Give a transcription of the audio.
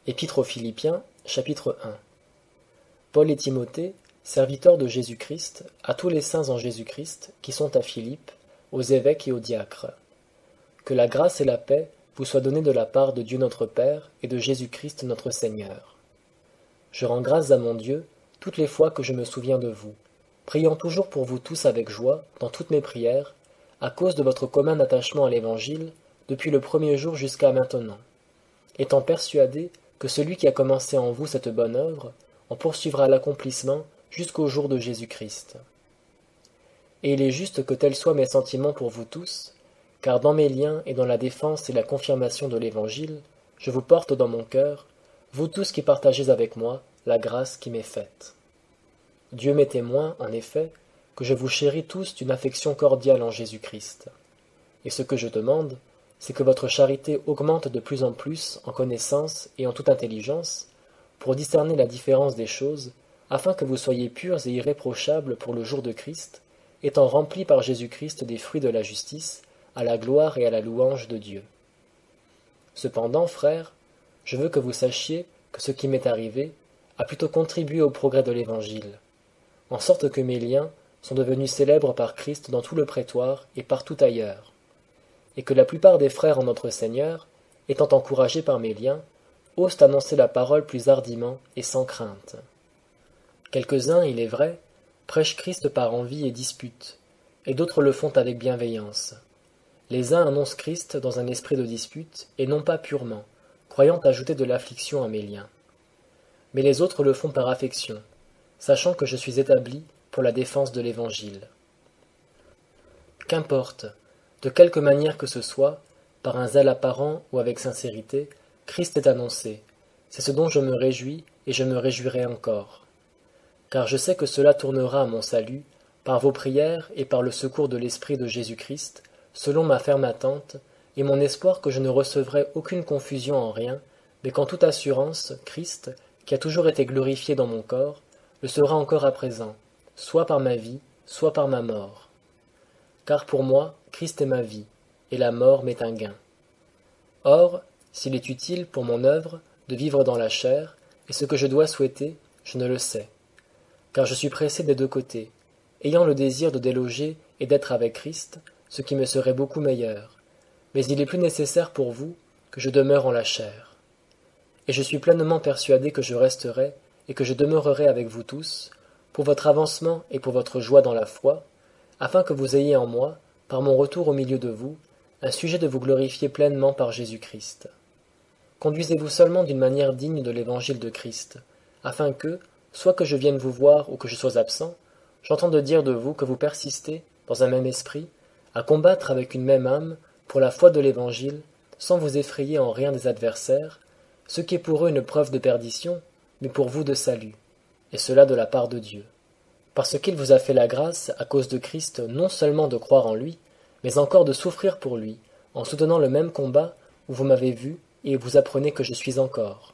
Épître aux Philippiens, chapitre 1. Paul et Timothée, serviteurs de Jésus-Christ, à tous les saints en Jésus-Christ, qui sont à Philippe, aux évêques et aux diacres. Que la grâce et la paix vous soient données de la part de Dieu notre Père et de Jésus-Christ notre Seigneur. Je rends grâce à mon Dieu toutes les fois que je me souviens de vous, priant toujours pour vous tous avec joie dans toutes mes prières, à cause de votre commun attachement à l'Évangile, depuis le premier jour jusqu'à maintenant, étant persuadé que celui qui a commencé en vous cette bonne œuvre en poursuivra l'accomplissement jusqu'au jour de Jésus-Christ. Et il est juste que tels soient mes sentiments pour vous tous, car dans mes liens et dans la défense et la confirmation de l'Évangile, je vous porte dans mon cœur, vous tous qui partagez avec moi la grâce qui m'est faite. Dieu m'est témoin, en effet, que je vous chéris tous d'une affection cordiale en Jésus-Christ. Et ce que je demande, c'est que votre charité augmente de plus en plus en connaissance et en toute intelligence, pour discerner la différence des choses, afin que vous soyez purs et irréprochables pour le jour de Christ, étant remplis par Jésus-Christ des fruits de la justice, à la gloire et à la louange de Dieu. Cependant, frères, je veux que vous sachiez que ce qui m'est arrivé a plutôt contribué au progrès de l'Évangile, en sorte que mes liens sont devenus célèbres par Christ dans tout le prétoire et partout ailleurs, et que la plupart des frères en notre Seigneur, étant encouragés par mes liens, osent annoncer la parole plus hardiment et sans crainte. Quelques-uns, il est vrai, prêchent Christ par envie et dispute, et d'autres le font avec bienveillance. Les uns annoncent Christ dans un esprit de dispute, et non pas purement, croyant ajouter de l'affliction à mes liens. Mais les autres le font par affection, sachant que je suis établi pour la défense de l'Évangile. Qu'importe, de quelque manière que ce soit, par un zèle apparent ou avec sincérité, Christ est annoncé. C'est ce dont je me réjouis et je me réjouirai encore. Car je sais que cela tournera à mon salut, par vos prières et par le secours de l'Esprit de Jésus-Christ, selon ma ferme attente, et mon espoir que je ne recevrai aucune confusion en rien, mais qu'en toute assurance, Christ, qui a toujours été glorifié dans mon corps, le sera encore à présent, soit par ma vie, soit par ma mort. Car pour moi, Christ est ma vie, et la mort m'est un gain. Or, s'il est utile pour mon œuvre de vivre dans la chair, et ce que je dois souhaiter, je ne le sais. Car je suis pressé des deux côtés, ayant le désir de déloger et d'être avec Christ, ce qui me serait beaucoup meilleur. Mais il est plus nécessaire pour vous que je demeure en la chair. Et je suis pleinement persuadé que je resterai et que je demeurerai avec vous tous, pour votre avancement et pour votre joie dans la foi, afin que vous ayez en moi, par mon retour au milieu de vous, un sujet de vous glorifier pleinement par Jésus-Christ. Conduisez-vous seulement d'une manière digne de l'Évangile de Christ, afin que, soit que je vienne vous voir ou que je sois absent, j'entende dire de vous que vous persistez, dans un même esprit, à combattre avec une même âme pour la foi de l'Évangile, sans vous effrayer en rien des adversaires, ce qui est pour eux une preuve de perdition, mais pour vous de salut, et cela de la part de Dieu. Parce qu'il vous a fait la grâce, à cause de Christ, non seulement de croire en lui, mais encore de souffrir pour lui, en soutenant le même combat où vous m'avez vu et où vous apprenez que je suis encore.